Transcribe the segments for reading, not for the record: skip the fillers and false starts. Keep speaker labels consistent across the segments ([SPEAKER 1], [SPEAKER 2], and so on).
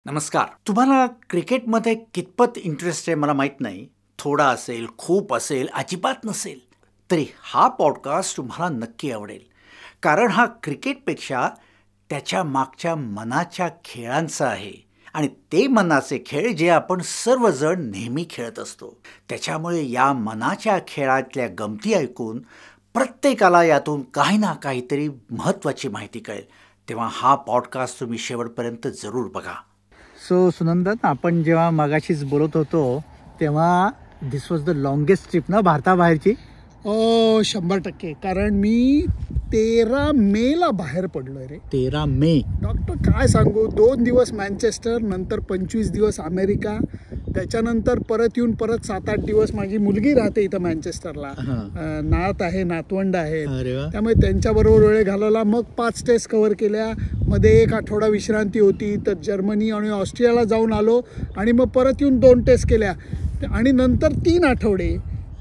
[SPEAKER 1] नमस्कार. तुम्हाला क्रिकेटमध्ये कितपत इंटरेस्ट आहे मला माहीत नाही. थोडा असेल, खूप असेल, अजिबात नसेल. तरी हा पॉडकास्ट तुम्हाला नक्की आवडेल. कारण हा क्रिकेटपेक्षा त्याच्या मागच्या मनाच्या खेळांचा आहे. आणि ते मनाचे खेळ जे आपण सर्वजण नेहमी खेळत असतो. त्याच्यामुळे या मनाच्या खेळातल्या गमती ऐकून प्रत्येकाला यातून काही ना काहीतरी महत्त्वाची माहिती कळेल. तेव्हा हा पॉडकास्ट तुम्ही शेवटपर्यंत जरूर बघा.
[SPEAKER 2] सो सुनंदन, आपण जेव्हा मगाशीच बोलत होतो तेव्हा दिस वॉज द लॉंगेस्ट ट्रिप ना भारताबाहेरची?
[SPEAKER 3] 100%. कारण मी 13 मेला बाहेर पडलोय रे.
[SPEAKER 2] 13 मे.
[SPEAKER 3] डॉक्टर काय सांगू, 2 दिवस मँचेस्टर, नंतर 25 दिवस अमेरिका, त्याच्यानंतर परत येऊन परत 7-8 दिवस माझी मुलगी राहते इथं मँचेस्टरला. नात आहे, नातवंड आहेत, त्यामुळे त्यांच्याबरोबर वेळ घालवला. मग 5 टेस्ट कव्हर केल्या, मध्ये 1 आठवडा विश्रांती होती, तर जर्मनी आणि ऑस्ट्रियाला जाऊन आलो आणि मग परत येऊन 2 टेस्ट केल्या आणि नंतर 3 आठवडे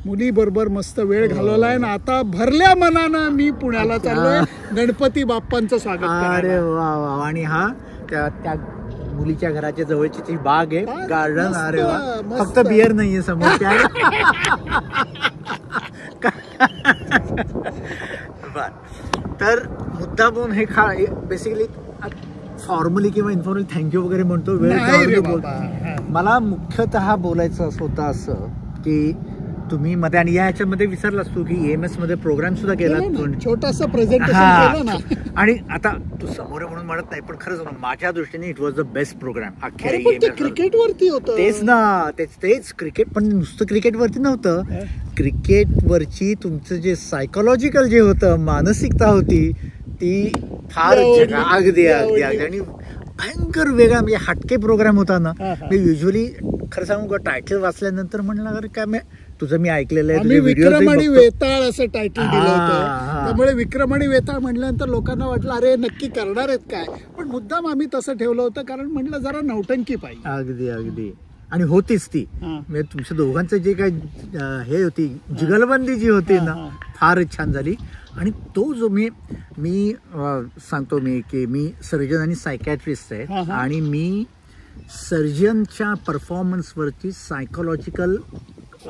[SPEAKER 3] मुलीबरोबर मस्त वेळ घालवलाय ना. आता भरल्या मनानं मी पुण्याला चाललोय गणपती बाप्पांचं स्वागत करायला.
[SPEAKER 2] अरे वा वा. आणि हा त्या मुलीच्या घराच्या जवळची ती बाग आहे, गार्डन. अरे वा. फक्त बियर नाहीये समोर. तर मुद्दा म्हणून हे बेसिकली फॉर्मली किंवा इन्फॉर्मली थँक्यू वगैरे म्हणतो, वेळ बोलतो. मला मुख्यतः बोलायचं होतं असं की तुम्ही मध्ये, आणि ह्याच्यामध्ये विसरलास तू की EMS मध्ये प्रोग्राम सुद्धा केला,
[SPEAKER 3] छोटासा प्रेझेंटेशन केलं ना.
[SPEAKER 2] आणि आता तू समोर म्हणून म्हणत नाही, पण खरंच माझ्या दृष्टीने it was the best programme अख्ख्या
[SPEAKER 3] क्रिकेटवरती होतं.
[SPEAKER 2] तेच ना, तेच क्रिकेट. पण नुसतं क्रिकेटवरती नव्हतं, क्रिकेटवरची तुमचं जे सायकोलॉजिकल जे होतं, मानसिकता होती ती फार अगदी आणि भयंकर वेगळा, म्हणजे हटके प्रोग्राम होता ना. मी युजली खरं सांगू का, टायटल वाचल्यानंतर म्हणलं अरे काय, तुझं मी ऐकलेलं आहे,
[SPEAKER 3] विक्रम आणि वेताळ असं टायटल दिलं होतं. त्यामुळे विक्रम आणि वेताळ म्हटल्यानंतर लोकांना वाटलं अरे नक्की करणार आहेत काय, पण मुद्दाम आम्ही तसं ठेवलं होतं कारण म्हटलं जरा नौटंकी पाहिजे.
[SPEAKER 2] अगदी. आणि होतीच ती, म्हणजे तुमच्या दोघांचं जे काय हे होती जुगलबंदी जी होती ना, फारच छान झाली. आणि तो जो मी सांगतो की मी सर्जन आणि सायकॅट्रिस्ट आहे, आणि मी सर्जनच्या परफॉर्मन्सवरती सायकोलॉजिकल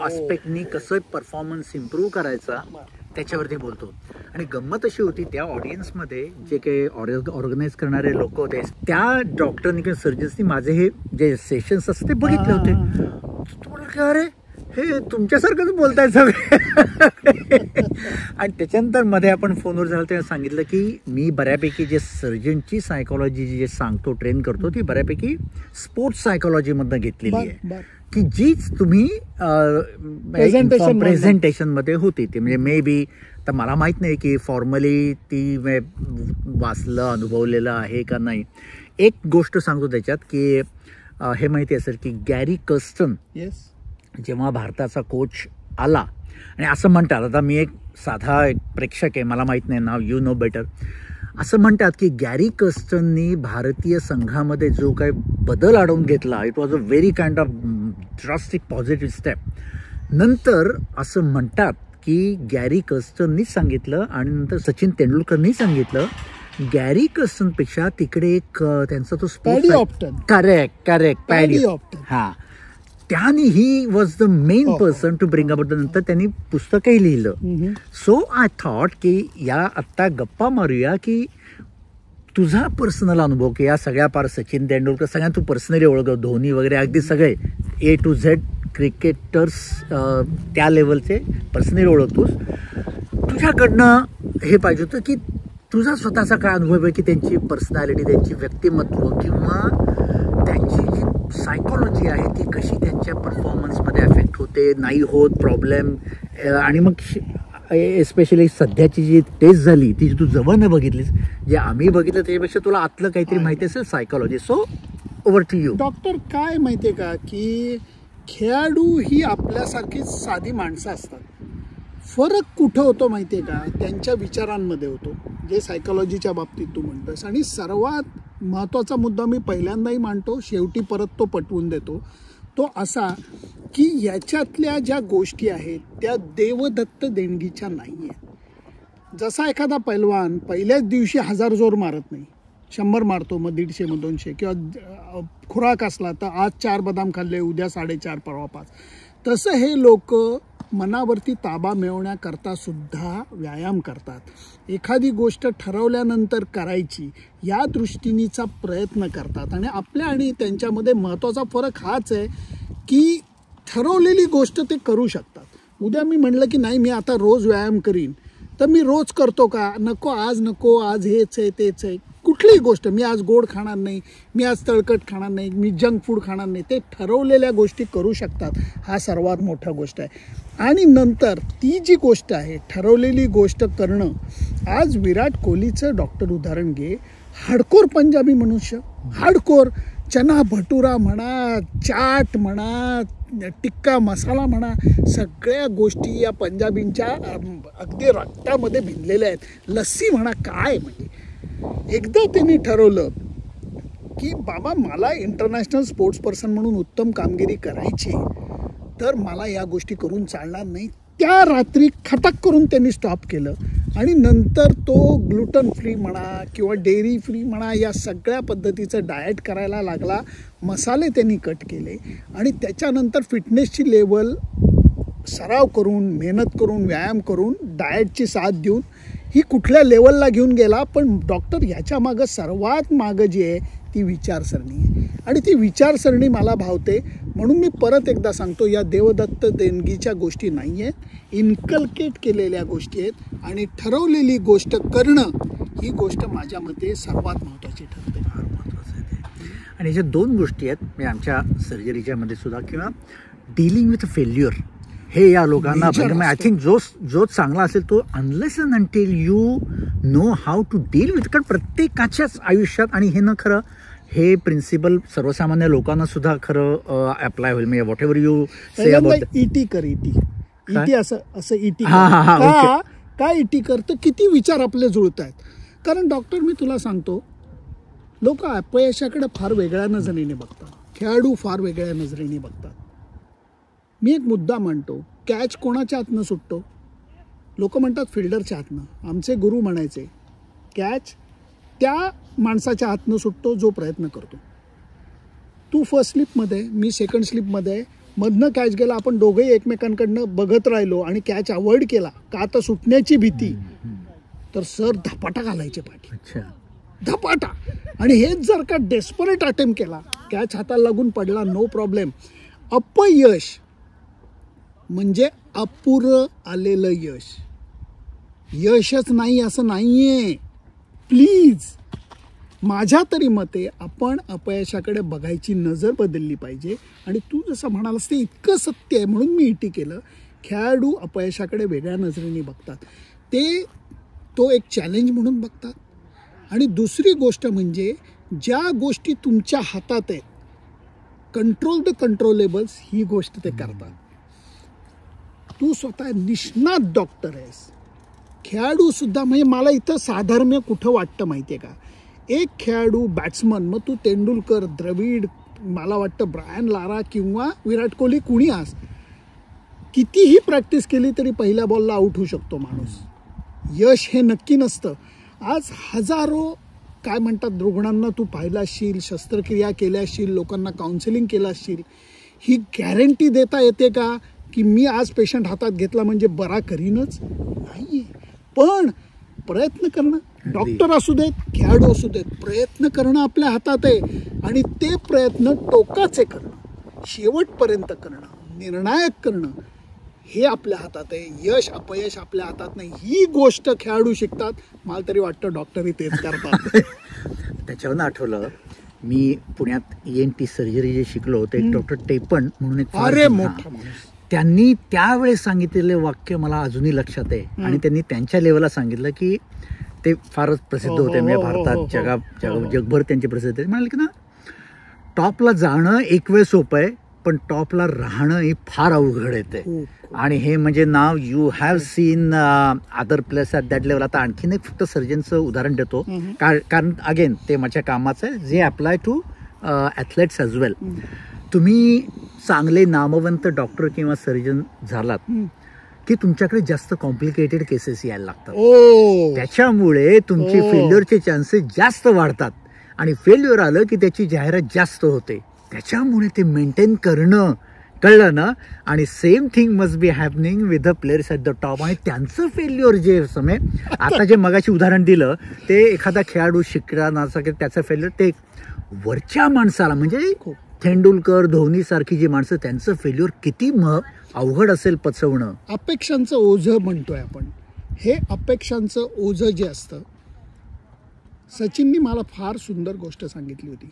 [SPEAKER 2] आस्पेक्टनी कसं परफॉर्मन्स इम्प्रूव्ह करायचा त्याच्यावरती बोलतो. आणि गंमत अशी होती, त्या ऑडियन्समध्ये जे काही ऑर्गनाईज करणारे लोक होते, त्या डॉक्टरनी किंवा सर्जन्सनी माझे हे जे सेशन्स असते ते बघितले होते. तुम्हाला अरे हे तुमच्यासारखंच बोलताय सगळे. आणि त्याच्यानंतर मध्ये आपण फोनवर झालं तेव्हा सांगितलं की मी बऱ्यापैकी जे सर्जनची सायकोलॉजी जे सांगतो, ट्रेन करतो, ती बऱ्यापैकी स्पोर्ट्स सायकोलॉजीमधनं घेतलेली आहे, की जीच तुम्ही प्रेझेंटेशन मध्ये होती. ती म्हणजे मे बी, तर मला माहित नाही की फॉर्मली ती वाचलं, अनुभवलेलं आहे का नाही. एक गोष्ट सांगतो त्याच्यात की हे माहिती असेल की गॅरी कर्स्टन जेव्हा भारताचा कोच आला, आणि असं म्हणतात, आता मी एक साधा एक प्रेक्षक आहे, मला माहित नाही नाव, यू नो बेटर, असं म्हणतात की गॅरी कर्स्टननी भारतीय संघामध्ये जो काही बदल आणून घेतला, it was a very kind of drastic positive step. नंतर असं म्हणतात की गॅरी कर्स्टननी सांगितलं, आणि नंतर सचिन तेंडुलकरनी सांगितलं, गॅरी कर्स्टनपेक्षा तिकडे एक त्यांचा तो स्पोर्ट्स, करेक्ट पॅडी ऑप्टन, हा, त्याने he was the main person to bring about. नंतर त्यांनी पुस्तकही लिहिलं. सो आय थॉट की या आत्ता गप्पा मारूया की तुझा पर्सनल अनुभव, की या सगळ्या पार सचिन तेंडुलकर सगळ्या तू पर्सनली ओळख, धोनी वगैरे अगदी सगळे A to Z क्रिकेटर्स त्या लेवलचे पर्सनली ओळखतोस. तुझ्याकडनं हे पाहिजे होतं की तुझा स्वतःचा काय अनुभव आहे की त्यांची पर्सनॅलिटी, त्यांची व्यक्तिमत्व किंवा त्यांची जी सायकोलॉजी आहे ती कशी त्यांच्या परफॉर्मन्समध्ये अफेक्ट होते, नाही होत प्रॉब्लेम. आणि मग एस्पेशली सध्याची जी टेस्ट झाली ती तू जवळनं बघितलीस, जे आम्ही बघितलं त्याच्यापेक्षा तुला आतलं काहीतरी माहिती असेल psychology. So over to you.
[SPEAKER 3] Doctor, काय माहितीये का की खेळाडू ही आपल्यासारखीच साधी माणसं असतात. फरक कुठं होतो माहितीये का, त्यांच्या विचारांमध्ये होतो, जे सायकोलॉजीच्या बाबतीत तू म्हणतोस. आणि सर्वात महत्त्वाचा मुद्दा मी पहिल्यांदाही मांडतो, शेवटी परत तो पटवून देतो, तो असा की याच्यातल्या ज्या गोष्टी आहेत त्या देवदत्त देणगीच्या नाही आहेत. जसा एखादा पैलवान पहिल्याच दिवशी 1000 जोर मारत नाही, 100 मारतो, मग 150, मग 200. किंवा खुराक असला तर आज 4 बदाम खाल्ले, उद्या 4.5, परवा 5. तसं हे लोक मनावरती ताबा मिळवण्याकरता सुद्धा व्यायाम करतात. एखादी गोष्ट ठरवल्यानंतर करायची या दृष्टीनेचा प्रयत्न करतात. आणि आपल्या आणि त्यांच्यामध्ये महत्त्वाचा फरक हाच आहे की ठरवलेली गोष्ट ते करू शकतात. उद्या मी म्हटलं की नाही मी आता रोज व्यायाम करीन, तर मी रोज करतो का? नको, आज हेच आहे तेच आहे. कुठलीही गोष्ट, मी आज गोड खाणार नाही, मी आज तळकट खाणार नाही, मी जंक फूड खाणार नाही, ते ठरवलेल्या गोष्टी करू शकतात. हा सर्वात मोठा गोष्ट आहे. आणि नंतर ती जी गोष्ट आहे ठरवलेली गोष्ट करणं, आज विराट कोहलीचं डॉक्टर उदाहरण घे. हार्डकोर पंजाबी मनुष्य, हार्डकोर चना भटुरा म्हणा, चाट म्हणा, टिक्का मसाला म्हणा, सगळ्या गोष्टी या पंजाबींच्या अगदी रक्तामध्ये भिनलेल्या आहेत. लस्सी म्हणा, काय म्हणजे एकदा त्यांनी ठरवलं की बाबा मला इंटरनॅशनल स्पोर्ट्स पर्सन म्हणून उत्तम कामगिरी करायची, तर मला या गोष्टी करून चालणार नाही. त्या रात्री खटक करून त्यांनी स्टॉप केलं. आणि नंतर तो ग्लुटन फ्री म्हणा किंवा डेअरी फ्री म्हणा, या सगळ्या पद्धतीचं डाएट करायला लागला. मसाले त्यांनी कट केले आणि त्याच्यानंतर फिटनेसची लेवल सराव करून, मेहनत करून, व्यायाम करून, डाएटची साथ देऊन ही कुठल्या लेवलला घेऊन गेला. पण डॉक्टर ह्याच्या मागं सर्वात मागं जी आहे ती विचारसरणी आहे. आणि ती विचारसरणी मला भावते. म्हणून मी परत एकदा सांगतो, या देवदत्त देणगीच्या गोष्टी नाही आहेत, इन्कल्केट केलेल्या गोष्टी आहेत. आणि ठरवलेली गोष्ट करणं ही गोष्ट माझ्या मते सर्वात महत्त्वाची ठरते.
[SPEAKER 2] फार महत्त्वाचं आहे ते. आणि ह्याच्या 2 गोष्टी आहेत, म्हणजे आमच्या सर्जरीच्या मध्ये सुद्धा, किंवा डीलिंग विथ फेल्युअर. हे या लोकांना आय थिंक जो चांगला असेल तो, unless and until you know how to deal with, कारण प्रत्येकाच्याच आयुष्यात, आणि हे न खरं हे प्रिन्सिपल सर्वसामान्य लोकांना सुद्धा खरं अप्लाय होईल. म्हणजे whatever you say about
[SPEAKER 3] it कर, इटी असं इटी काय इटी कर, तर किती विचार आपले जुळत आहेत. कारण डॉक्टर मी तुला सांगतो, लोक अपयशाकडे फार वेगळ्या नजरेने बघतात, खेळाडू फार वेगळ्या नजरेने बघतात. मी एक मुद्दा म्हणतो, कॅच कोणाच्या हातनं सुटतो? लोक म्हणतात फिल्डरच्या हातनं. आमचे गुरु म्हणायचे कॅच त्या माणसाच्या हातनं सुटतो जो प्रयत्न करतो. तू फर्स्ट स्लिपमध्ये, मी सेकंड स्लिपमध्ये, मधनं कॅच गेला, आपण दोघंही एकमेकांकडनं बघत राहिलो आणि कॅच अवॉइड केला का तर सुटण्याची भीती, तर सर धपाटा घालायचे पाठी, धपाटा. आणि हेच जर का डेस्परेट अटेम्प्ट केला, कॅच हाताला लागून पडला, नो प्रॉब्लेम. अपयश म्हणजे अपुरं आलेलं यश, यशच नाही असं नाहीये. प्लीज, माझ्या तरी मते आपण अपयशाकडे बघायची नजर बदलली पाहिजे. आणि तू जसं म्हणालास ते इतकं सत्य आहे, म्हणून मी इटी केलं. खेळाडू अपयशाकडे वेगळ्या नजरेने बघतात, ते तो एक चॅलेंज म्हणून बघतात. आणि दुसरी गोष्ट म्हणजे ज्या गोष्टी तुमच्या हातात आहेत, कंट्रोल द कंट्रोलेबल्स, ही गोष्ट ते करतात. तू स्वतः निष्णात डॉक्टर आहेस, खेळाडू सुद्धा. म्हणजे मला इथं साधर्म्य कुठं वाटतं माहिती आहे का? एक खेळाडू बॅट्समन, मग तू तेंडुलकर, द्रविड, मला वाटतं ब्रायन लारा किंवा विराट कोहली, कुणी आज कितीही प्रॅक्टिस केली तरी पहिल्या बॉलला आऊट होऊ शकतो माणूस. यश हे नक्की नसतं. आज हजारो काय म्हणतात रुग्णांना तू पाहिला असशील, शस्त्रक्रिया केल्या असशील, लोकांना काउन्सिलिंग केलं असशील. ही गॅरंटी देता येते का की मी आज पेशंट हातात घेतला म्हणजे बरा करीनच? नाही. पण प्रयत्न करणं, डॉक्टर असू देत, खेळाडू असू देत, प्रयत्न करणं आपल्या हातात आहे. आणि ते प्रयत्न टोकाचे करणं, शेवटपर्यंत करणं, निर्णायक करणं, हे आपल्या हातात आहे. यश अपयश आपल्या हातात नाही. ही गोष्ट खेळाडू शिकतात. मला तरी वाटतं डॉक्टरही तेच करतात.
[SPEAKER 2] त्याच्यावरून आठवलं, मी पुण्यात ENT सर्जरी जे शिकलो होते, एक डॉक्टर टेपण म्हणून एक
[SPEAKER 3] मोठा माणूस,
[SPEAKER 2] त्यांनी त्यावेळेस सांगितलेले वाक्य मला अजूनही लक्षात आहे. आणि त्यांनी त्यांच्या लेवलला सांगितलं की ते फारच प्रसिद्ध होते, म्हणजे भारतात जगभर त्यांची प्रसिद्ध आहे. म्हणाले की ना, टॉपला जाणं एक वेळ सोपं आहे, पण टॉपला राहणं हे फार अवघड येते. आणि हे म्हणजे नाव you have seen other place at that level. आता आणखीन एक फक्त सर्जनचं उदाहरण देतो, कारण अगेन ते माझ्या कामाचं आहे, जे अप्लाय टू ॲथलेट्स ॲज वेल. तुम्ही चांगले नामवंत डॉक्टर किंवा सर्जन झालात की तुमच्याकडे जास्त कॉम्प्लिकेटेड केसेस यायला लागतात. त्याच्यामुळे तुमचे फेल्युअरचे चान्सेस जास्त वाढतात आणि फेल्युअर आलं की त्याची जाहिरात जास्त होते. त्याच्यामुळे ते मेंटेन करणं, कळलं ना. आणि same thing must be happening with the players at the top. आणि त्यांचं फेल्युअर जे समय आता जे मगाशी उदाहरण दिलं ते एखादा खेळाडू शिकणार त्याचं फेल्युअर, ते वरच्या माणसाला म्हणजे तेंडुलकर, धोनी सारखी जी माणसं त्यांचं फेल्युअर किती अवघड असेल पचवणं.
[SPEAKER 3] अपेक्षांचं ओझं म्हणतोय आपण. हे अपेक्षांचं ओझं जे असतं, सचिननी मला फार सुंदर गोष्ट सांगितली होती.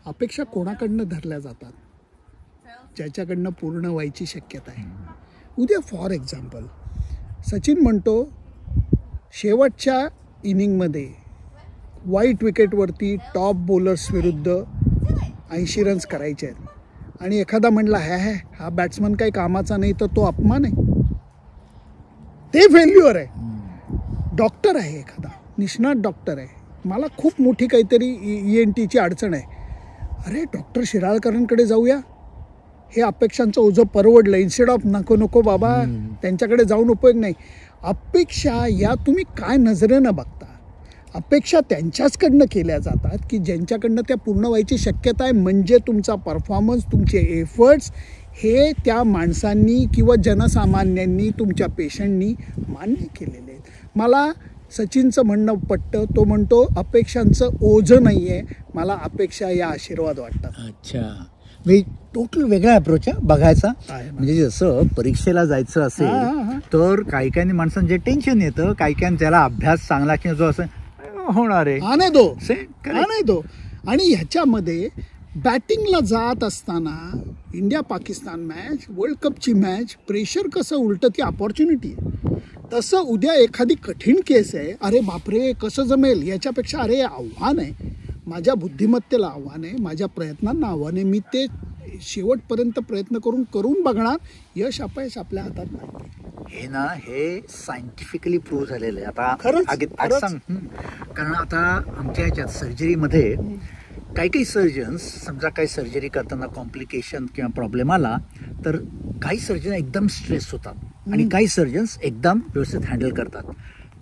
[SPEAKER 3] अपेक्षा कोणाकडनं धरल्या जातात? ज्याच्याकडनं पूर्ण व्हायची शक्यता आहे. उद्या फॉर एक्झाम्पल सचिन म्हणतो शेवटच्या इनिंगमध्ये वाईट विकेटवरती टॉप बॉलर्स विरुद्ध 80 रन्स करायचे आहेत आणि एखादा म्हणला हा बॅट्समन काही कामाचा नाही, तर तो अपमान आहे, ते फेल्युअर आहे. डॉक्टर आहे, एखादा निष्णात डॉक्टर आहे, मला खूप मोठी काहीतरी ENTची अडचण आहे, अरे डॉक्टर शिराळकरांकडे जाऊया, हे अपेक्षांचं ओझं परवडलं, इन्स्टेड ऑफ नको बाबा त्यांच्याकडे जाऊन उपयोग नाही. अपेक्षा या तुम्ही काय नजरेनं बघता? अपेक्षा त्यांच्याचकडनं केल्या जातात की ज्यांच्याकडनं त्या पूर्ण व्हायची शक्यता आहे. म्हणजे तुमचा परफॉर्मन्स, तुमचे एफर्ट्स हे त्या माणसांनी किंवा जनसामान्यांनी, तुमच्या पेशंटनी मान्य केलेले आहेत. मला सचिनचं म्हणणं पटतं. तो म्हणतो अपेक्षांचं ओझं नाही आहे, मला अपेक्षा या आशीर्वाद वाटतात.
[SPEAKER 2] अच्छा, मी टोटल वेगळा अप्रोच आहे बघायचा. म्हणजे जसं परीक्षेला जायचं असेल तर काही काही माणसांचे टेन्शन येतं, काही काही त्याला अभ्यास चांगला किंवा जो असं होणार आहे
[SPEAKER 3] हा नाही तो. आणि ह्याच्यामध्ये बॅटिंगला जात असताना इंडिया पाकिस्तान मॅच, वर्ल्ड कपची मॅच, प्रेशर कसं उलटं ती अपॉर्च्युनिटी आहे. तसं उद्या एखादी कठीण केस आहे, अरे बापरे कसं जमेल, याच्यापेक्षा अरे आव्हान आहे, माझ्या बुद्धिमत्तेला आव्हान आहे, माझ्या प्रयत्नांना आव्हान आहे, मी ते शेवटपर्यंत प्रयत्न करून बघणार. यश अपयश आपल्या हातात नाही.
[SPEAKER 2] हे ना, हे सायंटिफिकली प्रूव्ह झालेलं आहे. आता
[SPEAKER 3] खरंच
[SPEAKER 2] सांग, कारण आता आमच्या ह्याच्यात सर्जरीमध्ये काही सर्जन्स, समजा काही सर्जरी करताना कॉम्प्लिकेशन किंवा प्रॉब्लेम आला तर काही सर्जन एकदम स्ट्रेस होतात आणि काही सर्जन्स एकदम व्यवस्थित हँडल करतात.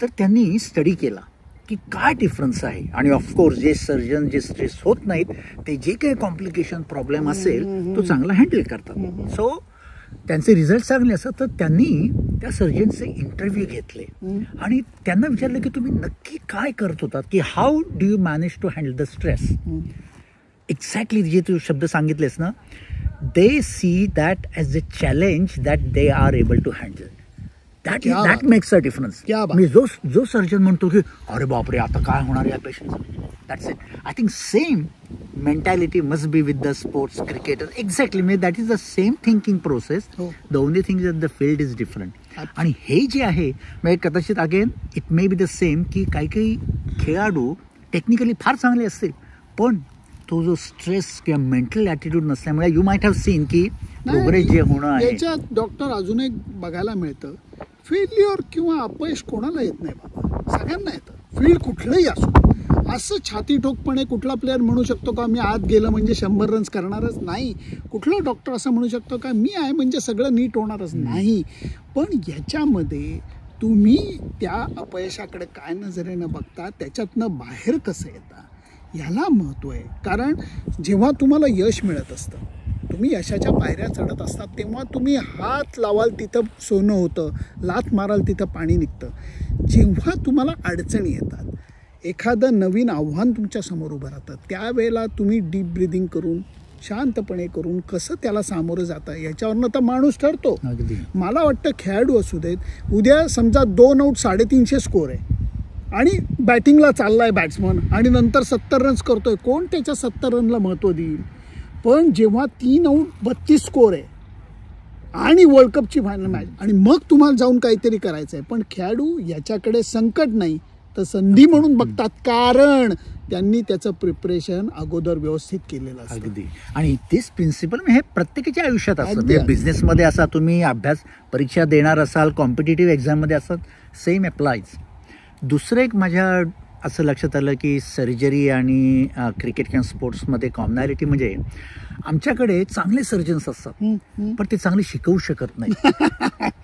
[SPEAKER 2] तर त्यांनी स्टडी केला की काय डिफरन्स आहे. आणि ऑफकोर्स जे सर्जन जे स्ट्रेस होत नाहीत ते जे काही कॉम्प्लिकेशन प्रॉब्लेम असेल तो चांगला हँडल करतात. सो त्यांचे रिझल्ट चांगले असतात. तर त्यांनी त्या सर्जनचे इंटरव्ह्यू घेतले आणि त्यांना विचारलं की तुम्ही नक्की काय करत होतात, की how do you manage to handle the stress. Exactly जे तू शब्द सांगितलेस ना, they see that as a challenge that they are able to handle. That makes a difference. मी जो सर्जन म्हणतो की अरे बापरे आता काय होणार या पेशंटचं, that's it. I think same mentality must be with the sports cricketer. Exactly, म्हणजे that is the same thinking process. The only thing is the field is different. आणि हे जे आहे म्हणजे कदाचित again it may be the same की काही खेळाडू टेक्निकली फार चांगले असतील पण तो जो स्ट्रेस किंवा मेंटल ॲटिट्यूड नसल्यामुळे यू माइट हॅव सीन की प्रोग्रेस जे होणं आहे.
[SPEAKER 3] याच्यात डॉक्टर अजून एक बघायला मिळतं, फेल्युअर किंवा अपयश कोणाला येत नाही बाबा, सगळ्यांना येतं. फील्ड कुठलंही असो. असं छाती ठोकपणे कुठला प्लेअर म्हणू शकतो का मी आत गेलं म्हणजे 100 रन्स करणारच नाही. कुठला डॉक्टर असं म्हणू शकतो का मी आहे म्हणजे सगळं नीट होणारच नाही. पण याच्यामध्ये तुम्ही त्या अपयशाकडे काय नजरेनं बघता, त्याच्यातनं बाहेर कसं येता, याला महत्त्व आहे. कारण जेव्हा तुम्हाला यश मिळत असतं, तुम्ही यशाच्या पायऱ्या चढत असतात, तेव्हा तुम्ही हात लावाल तिथं सोनं होतं, लाथ माराल तिथं पाणी निघतं. जेव्हा तुम्हाला अडचणी येतात, एखादं नवीन आव्हान तुमच्यासमोर उभं राहतं, त्यावेळेला तुम्ही डीप ब्रिदिंग करून, शांतपणे करून कसं त्याला सामोरं जाता याच्यावरनं तर माणूस ठरतो. मला वाटतं खेळाडू असू देत, उद्या समजा 2 आऊट 350 स्कोर आहे आणि बॅटिंगला चालला आहे बॅट्समन आणि नंतर 70 रन्स करतोय, कोण त्याच्या 70 रनला महत्त्व देईल. पण जेव्हा 3 आऊट 32 स्कोर आहे आणि वर्ल्ड कपची फायनल मॅच आणि मग तुम्हाला जाऊन काहीतरी करायचं आहे, पण खेळाडू याच्याकडे संकट नाही तर संधी म्हणून बघतात, कारण त्यांनी त्याचं प्रिपरेशन अगोदर व्यवस्थित केलेलं असतं.
[SPEAKER 2] अगदी. आणि तेच प्रिन्सिपल हे प्रत्येकाच्या आयुष्यात असतं. म्हणजे बिझनेसमध्ये असा तुम्ही अभ्यास परीक्षा देणार असाल, कॉम्पिटेटिव्ह एक्झाममध्ये असाल, सेम अप्लायज. दुसरं एक माझ्या असं लक्षात आलं की सर्जरी आणि क्रिकेट किंवा स्पोर्ट्समध्ये कॉमनॅलिटी म्हणजे आमच्याकडे चांगले सर्जन्स असतात पण ते चांगले शिकवू शकत नाही.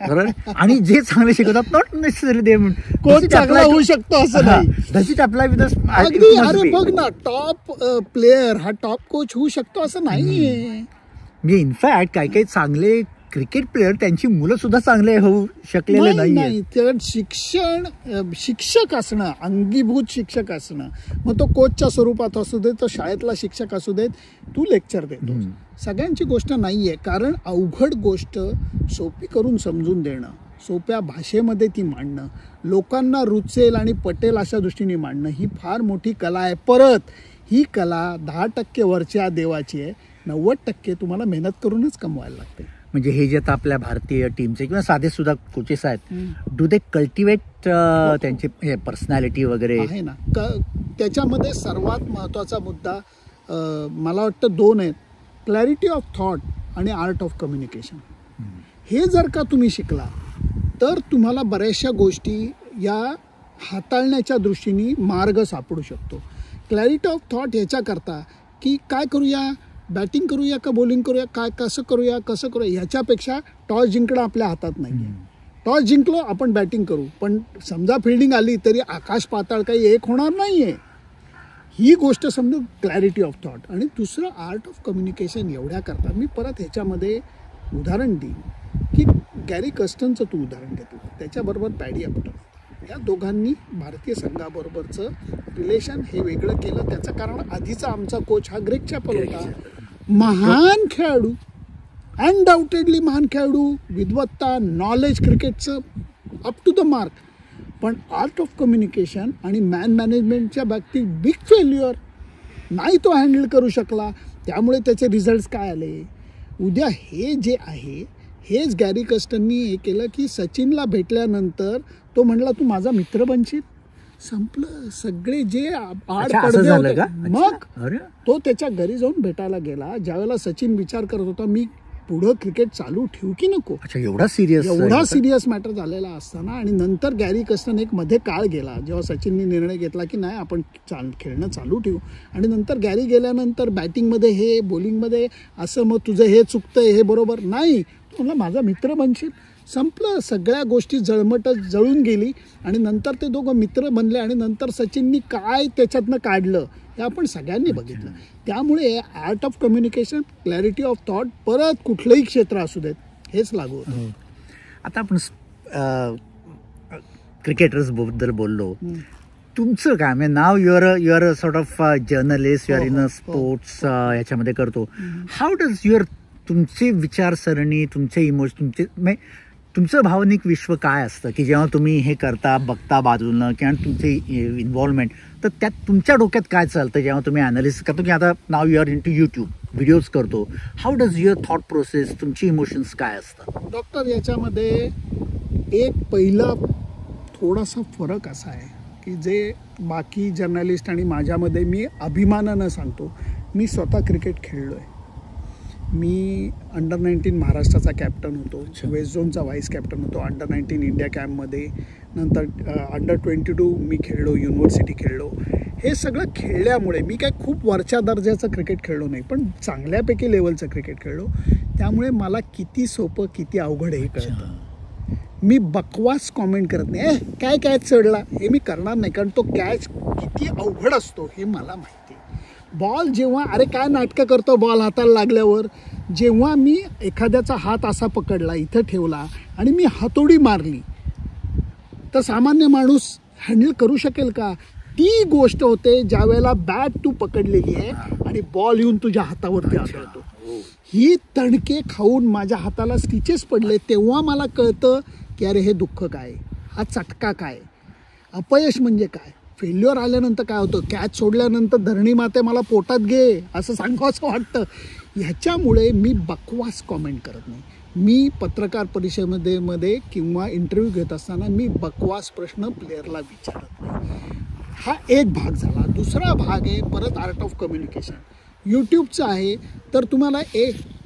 [SPEAKER 2] बरोबर. आणि जे चांगले शिकवतात नॉट नेसेसरी दे
[SPEAKER 3] कोच चांगला होऊ शकतो असं नाही.
[SPEAKER 2] डज इट अप्लाय विथ
[SPEAKER 3] अगदी. अरे बघ ना, टॉप प्लेयर हा टॉप कोच होऊ शकतो असं नाहीये.
[SPEAKER 2] म्हणजे इनफॅक्ट काही काही चांगले क्रिकेट प्लेयर त्यांची मुलं सुद्धा चांगले होऊ शकलेले नाही.
[SPEAKER 3] शिक्षण, शिक्षक असणं, अंगीभूत शिक्षक असणं, मग तो कोचच्या स्वरूपात असू दे, तो शाळेतला शिक्षक असू देत, तू लेक्चर देतो, सगळ्यांची गोष्ट नाहीये. कारण अवघड गोष्ट सोपी करून समजून देणं, सोप्या भाषेमध्ये ती मांडणं, लोकांना रुचेल आणि पटेल अशा दृष्टीने मांडणं ही फार मोठी कला आहे. परत ही कला 10% वरच्या देवाची आहे, 90% तुम्हाला मेहनत करूनच कमवायला लागते.
[SPEAKER 2] म्हणजे हे जे आता आपल्या भारतीय टीमचे किंवा साधे सुद्धा कोचेस आहेत, डू दे कल्टिवेट त्यांची पर्सनॅलिटी वगैरे
[SPEAKER 3] आहे ना. त्याच्यामध्ये सर्वात महत्त्वाचा मुद्दा मला वाटतं 2 आहेत, क्लॅरिटी ऑफ थॉट आणि आर्ट ऑफ कम्युनिकेशन. हे जर का तुम्ही शिकला तर तुम्हाला बऱ्याचशा गोष्टी या हाताळण्याच्या दृष्टीने मार्ग सापडू शकतो. क्लॅरिटी ऑफ थॉट ह्याच्याकरता की काय करूया, बॅटिंग करूया का बॉलिंग करूया, काय कसं करूया ह्याच्यापेक्षा टॉस जिंकणं आपल्या हातात नाही आहे. टॉस जिंकलो आपण बॅटिंग करू, पण समजा फिल्डिंग आली तरी आकाश पाताळ काही एक होणार नाही आहे. ही गोष्ट समजून क्लॅरिटी ऑफ थॉट. आणि दुसरं आर्ट ऑफ कम्युनिकेशन. एवढ्या करता मी परत ह्याच्यामध्ये उदाहरण देईन की गॅरी कर्स्टनचं तू उदाहरण घेतो, त्याच्याबरोबर पॅडी अपटन, या दोघांनी भारतीय संघाबरोबरचं रिलेशन हे वेगळं केलं. त्याचं कारण आधीचा आमचा कोच हा ग्रेग चॅपल होता, महान खेळाडू, अनडाऊटेडली महान खेळाडू, विद्वत्ता, नॉलेज क्रिकेटचं अप टू द मार्क, पण आर्ट ऑफ कम्युनिकेशन आणि मॅनेजमेंटच्या बाबतीत बिग फेल्युअर. नाही तो हँडल करू शकला, त्यामुळे त्याचे रिझल्ट्स काय आले. उद्या हे जे आहे हेच गॅरी कर्स्टननी हे केलं की सचिनला भेटल्यानंतर तो म्हणला तू माझा मित्र बनशील. संपलं. सगळे जे आड पडदे होते, मग तो त्याच्या घरी जाऊन भेटायला गेला. ज्यावेळेला सचिन विचार करत होता मी पुढं क्रिकेट चालू ठेवू की नको,
[SPEAKER 2] एवढा
[SPEAKER 3] सिरियस मॅटर झालेला असताना. आणि नंतर गॅरी कर्स्टन एक मध्ये काळ गेला जेव्हा सचिनने निर्णय घेतला की नाही आपण खेळणं चालू ठेवू. आणि नंतर गॅरी गेल्यानंतर बॅटिंगमध्ये हे, बॉलिंगमध्ये असं, मग तुझं हे चुकतंय, हे बरोबर नाही, म्हणला माझा मित्र बनशील. संपलं. सगळ्या गोष्टी जळून गेली आणि नंतर ते दोघं मित्र बनले. आणि नंतर सचिननी काय त्याच्यातनं काढलं हे आपण सगळ्यांनी बघितलं. त्यामुळे art of communication, clarity of thought परत कुठलंही क्षेत्र असू देत हेच लागू होतं.
[SPEAKER 2] आता आपण क्रिकेटर्स बद्दल बोललो, तुमचं काय म्हणजे नाव your sort of journalist, your in sports ह्याच्यामध्ये करतो. हाऊ डज युअर तुमची विचारसरणी, तुमचे इमोशन, तुमचं भावनिक विश्व काय असतं की जेव्हा तुम्ही हे करता, बघता बाजूनं किंवा तुमचे इन्व्हॉल्वमेंट, तर त्यात तुमच्या डोक्यात काय चालतं जेव्हा तुम्ही ॲनालिसिस करतो की आता नाव your in to YouTube videos करतो. How does your thought process, तुमची इमोशन्स काय असतात.
[SPEAKER 3] डॉक्टर, याच्यामध्ये एक पहिला थोडासा फरक असा आहे की जे बाकी जर्नलिस्ट आणि माझ्यामध्ये मी अभिमानानं सांगतो, मी स्वतः क्रिकेट खेळलो आहे. मी अंडर-19 महाराष्ट्राचा कॅप्टन होतो, वेस्ट झोनचा व्हाईस कॅप्टन होतो, अंडर-19 इंडिया कॅम्पमध्ये, नंतर अंडर-22 मी खेळलो, युनिव्हर्सिटी खेळलो. हे सगळं खेळल्यामुळे मी काय खूप वरच्या दर्जाचं क्रिकेट खेळलो नाही, पण चांगल्यापैकी लेवलचं क्रिकेट खेळलो. त्यामुळे मला किती सोपं किती अवघड हे कळतं. मी बकवास कॉमेंट करत नाही, काय कॅच चढला हे मी करणार नाही, कारण तो कॅच किती अवघड असतो हे मला माहिती. बॉल जेव्हा, अरे काय नाटकं करतो बॉल हाताला लागल्यावर, जेव्हा मी एखाद्याचा हात असा पकडला, इथं ठेवला आणि मी हातोडी मारली, तर सामान्य माणूस हँडल करू शकेल का. ती गोष्ट होते ज्या वेळेला बॅट तू पकडलेली आहे आणि बॉल येऊन तुझ्या हातावरती आदळतो. ही तणके खाऊन माझ्या हाताला स्टिचेस पडले, तेव्हा मला कळतं की अरे हे दुःख काय, हा चटका काय, अपयश म्हणजे काय, फेल्युअर आल्यानंतर काय होतं, कॅच सोडल्यानंतर धरणी माते मला पोटात घे असं सांगावंसं वाटतं. ह्याच्यामुळे मी बकवास कॉमेंट करत नाही. मी पत्रकार परिषदेमध्ये किंवा इंटरव्ह्यू घेत असताना मी बकवास प्रश्न प्लेअरला विचारत नाही. हा एक भाग झाला. दुसरा भाग आहे परत आर्ट ऑफ कम्युनिकेशन. यूट्यूबचं आहे तर तुम्हाला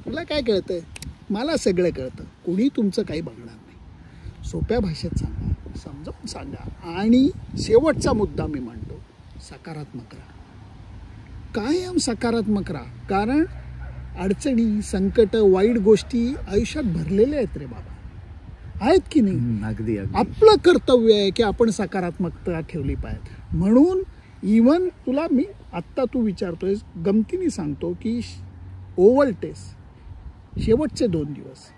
[SPEAKER 3] तुला काय कळतं, मला सगळं कळतं, कोणी तुमचं काही बघणार नाही. सोप्या भाषेत सांगा, समजावून सांगा. आणि शेवटचा मुद्दा मी मांडतो, सकारात्मक राहा, कायम सकारात्मक राहा. कारण अडचणी, संकट, वाईट गोष्टी आयुष्यात भरलेल्या आहेत रे बाबा, आहेत की नाही.
[SPEAKER 2] अगदी
[SPEAKER 3] आपलं कर्तव्य आहे की आपण सकारात्मकता ठेवली पाहिजे. म्हणून इवन तुला मी आत्ता तू विचारतोय, गमतीने सांगतो की ओव्हल टेस्ट शेवटचे 2 दिवस,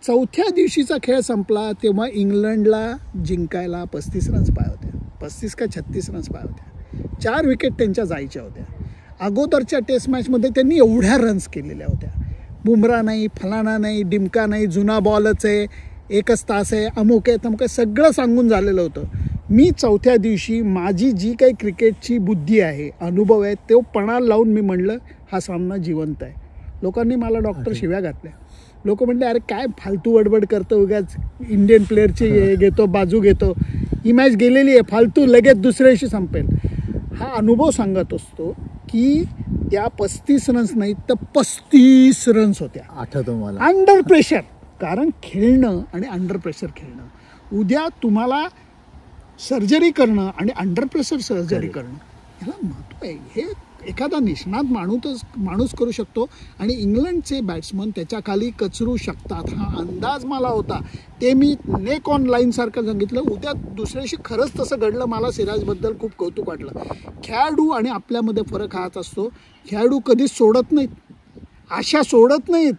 [SPEAKER 3] 4थ्या दिवशीचा खेळ संपला तेव्हा इंग्लंडला जिंकायला 35 रन्स पाय होत्या, 35 का 36 रन्स पाय होत्या. 4 विकेट त्यांच्या जायच्या होत्या. अगोदरच्या टेस्ट मॅचमध्ये त्यांनी एवढ्या रन्स केलेल्या होत्या. बुमरा नाही, फलाना नाही, डिमका नाही, जुना बॉलच आहे, 1च तास आहे, अमुक आहे तमुक आहे, सगळं सांगून झालेलं होतं. मी 4थ्या दिवशी माझी जी काही क्रिकेटची बुद्धी आहे, अनुभव आहे, तो पणाला लावून मी म्हणलं हा सामना जिवंत आहे. लोकांनी मला डॉक्टर शिव्या घातल्या. लोक म्हणले अरे काय फालतू वडवड करतो, उगाच इंडियन प्लेअरची घेतो, बाजू घेतो, ही मॅच गेलेली आहे, फालतू, लगेच दुसऱ्या दिवशी संपेल. हा अनुभव सांगत असतो की त्या 35 रन्स नाहीत तर 35 रन्स होत्या.
[SPEAKER 2] आठवतो मला.
[SPEAKER 3] अंडर प्रेशर, कारण खेळणं आणि अंडर प्रेशर खेळणं, उद्या तुम्हाला सर्जरी करणं आणि अंडर प्रेशर सर्जरी करणं ह्याला महत्त्व आहे. हे एखादा निष्णात माणूस करू शकतो आणि इंग्लंडचे बॅट्समन त्याच्या खाली कचरू शकतात. हा अंदाज मला होता, ते मी नेक ऑन लाईन सारखं सांगितलं. उद्या दुसऱ्या दिवशी खरंच तसं घडलं. मला सिराजबद्दल खूप कौतुक वाटलं. खेळाडू आणि आपल्यामध्ये फरक हाच असतो, खेळाडू कधीच सोडत नाहीत, आशा सोडत नाहीत,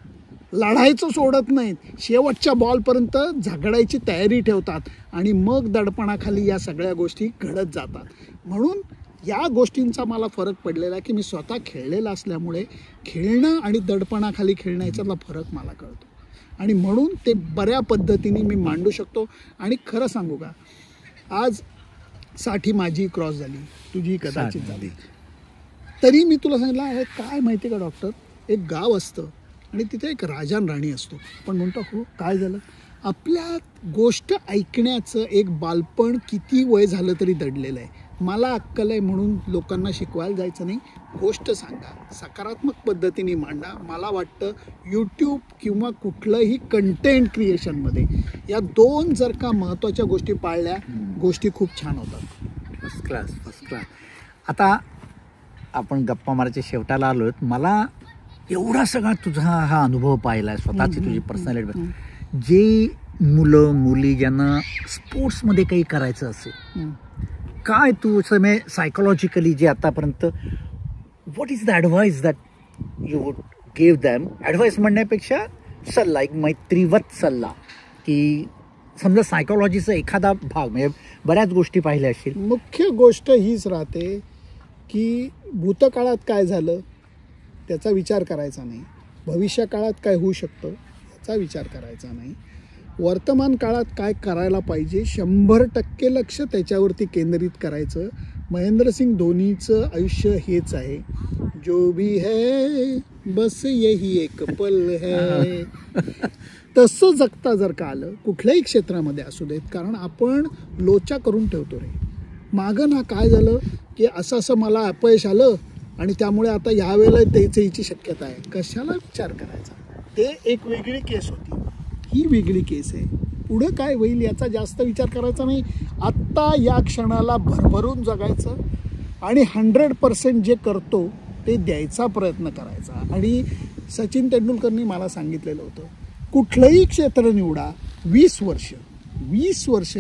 [SPEAKER 3] लढायचं सोडत नाहीत, शेवटच्या बॉलपर्यंत झगडायची तयारी ठेवतात आणि मग दडपणाखाली या सगळ्या गोष्टी घडत जातात. म्हणून या गोष्टींचा मला फरक पडलेला आहे की मी स्वतः खेळलेला असल्यामुळे खेळणं आणि दडपणाखाली खेळणं याच्यातला फरक मला कळतो आणि म्हणून ते बऱ्या पद्धतीने मी मांडू शकतो. आणि खरं सांगू का, आज 60 माझी क्रॉस झाली, तुझी कदाचित झाली, तरी मी तुला सांगितलं आहे काय माहिती का डॉक्टर, एक गाव असतं आणि तिथे एक राजा आणि राणी असतो. पण म्हणतो हो काय झालं, आपल्या गोष्ट ऐकण्याचं एक बालपण किती वय झालं तरी दडलेलं आहे. मला अक्कल आहे म्हणून लोकांना शिकवायला जायचं नाही, गोष्ट सांगा, सकारात्मक पद्धतीने मांडा. मला वाटतं यूट्यूब किंवा कुठलंही कंटेंट क्रिएशनमध्ये या 2 जर का महत्त्वाच्या गोष्टी पाळल्या, गोष्टी खूप छान होतात.
[SPEAKER 2] First class, first class. आता आपण गप्पा मारायच्या शेवटाला आलो आहेत. मला एवढा सगळा तुझा हा अनुभव पाहिला आहे, स्वतःची तुझी पर्सनॅलिटी, जे मुलं मुली ज्यांना स्पोर्ट्समध्ये काही करायचं असेल, काय तू समय सायकोलॉजिकली जे आतापर्यंत what is the advice that you would give them? Advice म्हणण्यापेक्षा सल्ला, एक मैत्रीवत सल्ला, की समजा सायकोलॉजीचा एखादा भाग, म्हणजे बऱ्याच गोष्टी पाहिल्या असतील.
[SPEAKER 3] मुख्य गोष्ट हीच राहते की भूतकाळात काय झालं त्याचा विचार करायचा नाही, भविष्यकाळात काय होऊ शकतं याचा विचार करायचा नाही, वर्तमान काळात काय करायला पाहिजे 100% लक्ष त्याच्यावरती केंद्रित करायचं. महेंद्रसिंग धोनीचं आयुष्य हेच आहे, जो भी है बस यही एक पल है. तसं जगता जर का आलं कुठल्याही क्षेत्रामध्ये असू देत, कारण आपण लोचा करून ठेवतो रे मागं ना, काय झालं की असं मला अपयश आलं आणि त्यामुळे आता यावेळेला त्याची याची शक्यता आहे, कशाला विचार करायचा. ते एक वेगळी केस होती, ही वेगळी केस आहे. पुढं काय होईल याचा जास्त विचार करायचा नाही. आत्ता या क्षणाला भरभरून जगायचं आणि 100% जे करतो ते द्यायचा प्रयत्न करायचा. आणि सचिन तेंडुलकरनी मला सांगितलेलं होतं, कुठलंही क्षेत्र निवडा, 20 वर्ष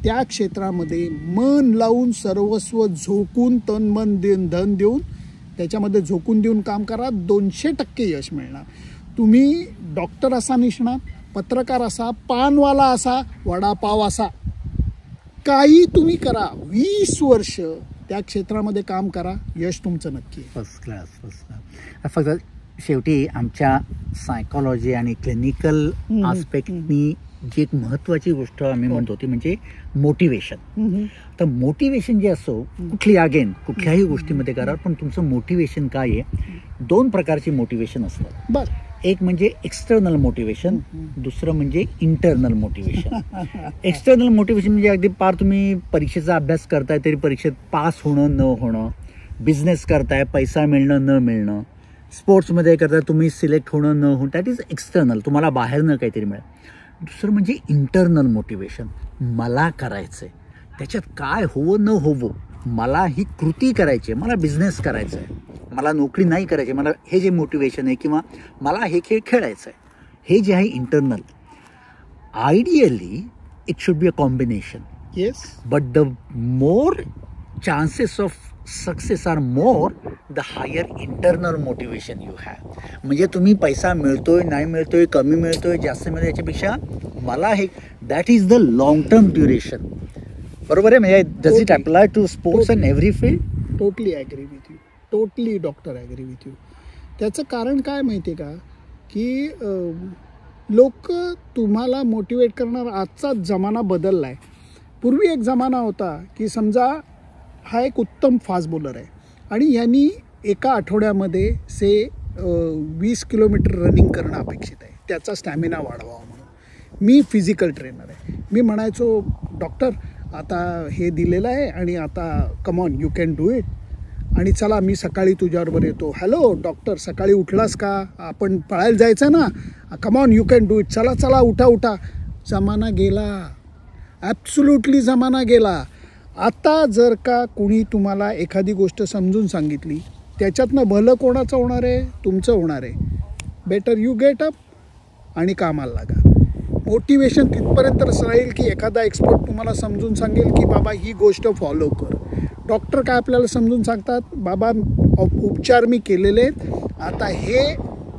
[SPEAKER 3] त्या क्षेत्रामध्ये मन लावून, सर्वस्व झोकून, तन मन धन देऊन त्याच्यामध्ये झोकून देऊन काम करा, 200% यश मिळणार. तुम्ही डॉक्टर असा निष्णात, पत्रकार असा, पानवाला असा, वडापाव असा, काही तुम्ही करा, 20 वर्ष त्या क्षेत्रामध्ये काम करा, यश तुमचं नक्की.
[SPEAKER 2] First class, first class. फक्त शेवटी आमच्या सायकोलॉजी आणि क्लिनिकल आस्पेक्टनी जी एक महत्त्वाची गोष्ट आम्ही म्हणतो ती म्हणजे मोटिवेशन. तर मोटिवेशन जे असो, कुठल्याही गोष्टीमध्ये करा, पण तुमचं मोटिवेशन काय आहे? 2 प्रकारची मोटिवेशन असतात.
[SPEAKER 3] बरं,
[SPEAKER 2] एक म्हणजे एक्सटर्नल मोटिवेशन, दुसरं म्हणजे इंटरनल मोटिवेशन. एक्सटर्नल मोटिवेशन म्हणजे अगदी पार तुम्ही परीक्षेचा अभ्यास करताय तरी परीक्षेत पास होणं न होणं, बिझनेस करताय पैसा मिळणं न मिळणं, स्पोर्ट्समध्ये करताय तुम्ही सिलेक्ट होणं न होणं, दॅट इज एक्सटर्नल, तुम्हाला बाहेरनं काहीतरी मिळेल. दुसरं म्हणजे इंटरनल मोटिवेशन, मला करायचं आहे, त्याच्यात काय होवं न होवं मला ही कृती करायची आहे, मला बिझनेस करायचा आहे, मला नोकरी नाही करायची, मला हे जे मोटिवेशन आहे किंवा मला हे खेळ खेळायचं आहे, हे जे आहे internal, ideally it should be a combination.
[SPEAKER 3] Yes.
[SPEAKER 2] But the more chances of success are more the higher internal motivation you have. म्हणजे तुम्ही पैसा मिळतोय नाही मिळतोय, कमी मिळतोय जास्त मिळतोय, याच्यापेक्षा मला हे that is the long term duration. बरोबर आहे. म्हणजे does it apply to sports and every field?
[SPEAKER 3] Totally agree with you, totally doctor agree with you. त्याचं कारण काय माहिती आहे का, की लोक तुम्हाला मोटिवेट करणार, आजचा जमाना बदलला आहे. पूर्वी एक जमाना होता की समजा हा एक उत्तम फास्ट बॉलर आहे आणि यांनी एका आठवड्यामध्ये 20 किलोमीटर रनिंग करणं अपेक्षित आहे, त्याचा स्टॅमिना वाढवावा म्हणून. मी फिजिकल ट्रेनर आहे. मी म्हणायचो डॉक्टर आता हे दिलेलं आहे आणि आता come on you can do it, आणि चला मी सकाळी तुझ्याबरोबर येतो. हॅलो डॉक्टर, सकाळी उठलास का, आपण पळायला जायचं ना, come on you can do it, चला चला उठा उठा. जमाना गेला, ॲब्सोल्युटली जमाना गेला. आता जर का कोणी तुम्हाला एखादी गोष्ट समजून सांगितली, त्याच्यातनं भलं कोणाचं होणार आहे, तुमचं होणार आहे. बेटर यू गेट अप आणि कामाला लागा. मोटिवेशन तिथपर्यंत राहील की एखादा एक्सपर्ट तुम्हाला समजून सांगेल की बाबा ही गोष्ट फॉलो कर. डॉक्टर काय आपल्याला समजून सांगतात, बाबा उपचार मी केलेले आहेत, आता हे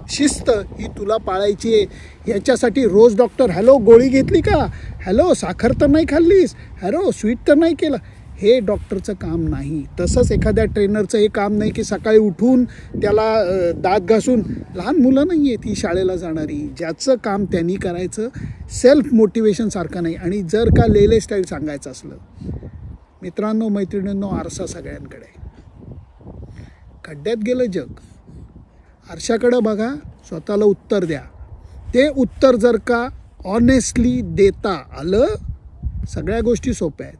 [SPEAKER 3] शिस्त ही तुला पाळायची आहे. याच्यासाठी रोज डॉक्टर, हॅलो गोळी घेतली का, हॅलो साखर तर नाही खाल्लीस, हॅलो स्वीट तर नाही केलं, हे डॉक्टरचं काम नाही. तसंच एखाद्या ट्रेनरचं हे काम नाही की सकाळी उठून त्याला दात घासून, लहान मुलं नाही आहेत ही शाळेला जाणारी, ज्याचं काम त्यांनी करायचं. सेल्फ मोटिवेशनसारखं नाही. आणि जर का लेले स्टाईल सांगायचं असलं, मित्रांनो मैत्रिणींनो, आरसा सगळ्यांकडे आहे. खड्ड्यात गेलं जग, आरशाकडं बघा, स्वतःला उत्तर द्या. ते उत्तर जर का ऑनेस्टली देता आलं, सगळ्या गोष्टी सोप्या आहेत.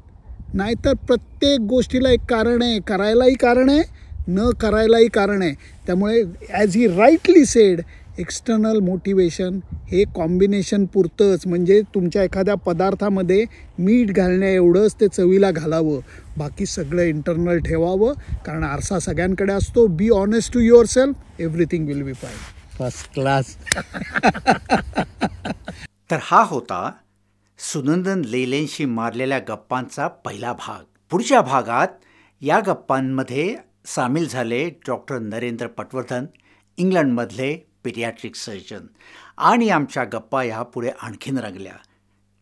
[SPEAKER 3] नाहीतर प्रत्येक गोष्टीला एक कारण आहे, करायलाही कारण आहे, न करायलाही कारण आहे. त्यामुळे as he rightly sed, external motivation हे कॉम्बिनेशन पुरतंच. म्हणजे तुमच्या एखाद्या पदार्थामध्ये मीठ घालण्या एवढंच ते चवीला घालावं, बाकी सगळं इंटरनल ठेवावं. कारण आरसा सगळ्यांकडे असतो. Be honest to yourself, everything will be fine.
[SPEAKER 2] First class.
[SPEAKER 1] तर हा होता सुनंदन लेलेंशी मारलेल्या गप्पांचा पहिला भाग. पुढच्या भागात या गप्पांमध्ये सामील झाले डॉक्टर नरेंद्र पटवर्धन, इंग्लंडमधले पेडियाट्रिक सर्जन, आणि आमच्या गप्पा ह्या पुढे आणखीन रंगल्या.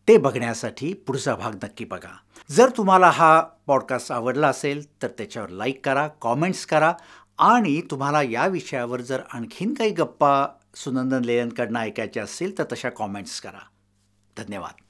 [SPEAKER 1] ते बघण्यासाठी पुढचा भाग नक्की बघा. जर तुम्हाला हा पॉडकास्ट आवडला असेल तर त्याच्यावर लाईक करा, कॉमेंट्स करा, आणि तुम्हाला या विषयावर जर आणखीन काही गप्पा सुनंदन लेलेंकडनं ऐकायच्या असतील तर तशा कॉमेंट्स करा. धन्यवाद.